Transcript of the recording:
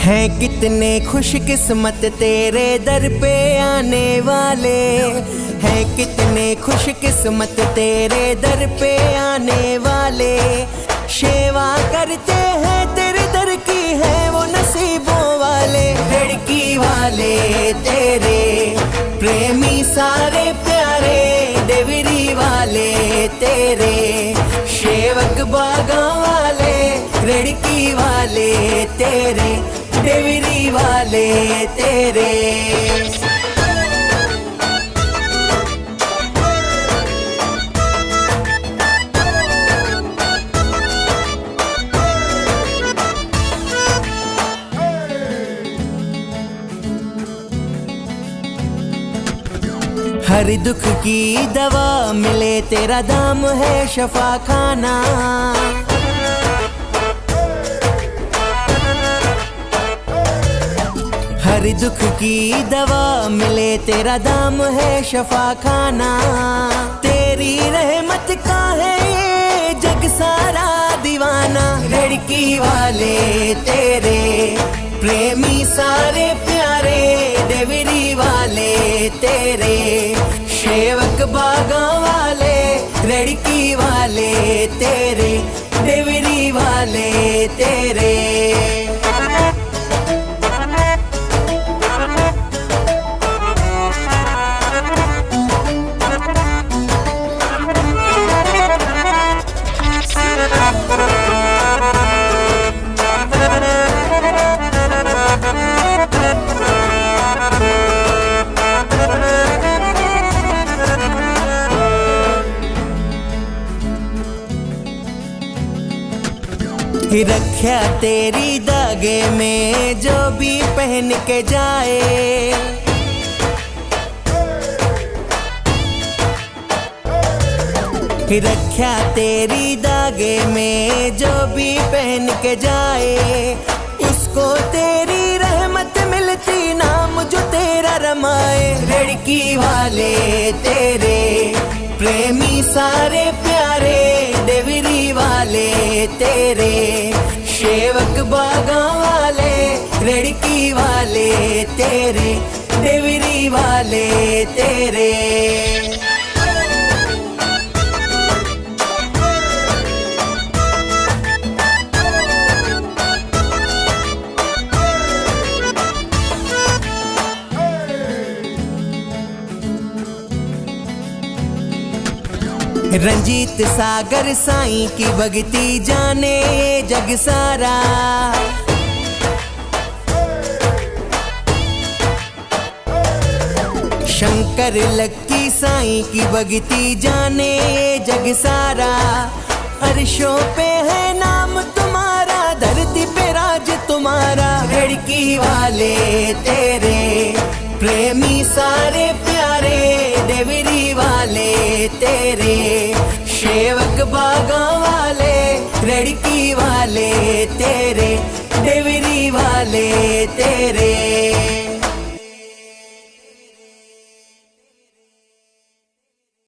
हैं कितने खुशकिस्मत तेरे दर पे आने वाले, हैं कितने खुशकिस्मत तेरे दर पे आने वाले। सेवा करते हैं तेरे दर की है वो नसीबों वाले। लड़की वाले तेरे प्रेमी सारे प्यारे, देवरी वाले तेरे सेवक बागा वाले। लड़की वाले तेरे देवरी वाले तेरे। हर दुख की दवा मिले तेरा दाम है शफा खाना। हर दुख की दवा मिले तेरा दाम है शफा खाना। तेरी रहमत का है ये जग सारा दीवाना। लड़की वाले तेरे प्रेमी सारे प्यारे, देवरी वाले तेरे सेवक बागा वाले। लड़की वाले तेरे देवरी वाले तेरे। रख्या तेरी धागे में जो भी पहन के जाए। रख्या तेरी धागे में जो भी पहन के जाए। उसको तेरी रहमत मिलती नाम जो तेरा रमाए। लड़की वाले तेरे प्रेमी सारे प्यारे, देवरी वाले तेरे सेवक बागा वाले। लड़की वाले तेरे देवरी वाले तेरे। रंजीत सागर साईं की भक्ति जाने जग सारा। शंकर लक्की साईं की भक्ति जाने जग सारा। अर्शों पे है नाम तुम्हारा, धरती पे राज तुम्हारा। लड़की वाले तेरे प्रेमी सारे प्यारे, देवरी वाले तेरे सेवक बागा वाले। लड़की वाले तेरे देवरी वाले तेरे।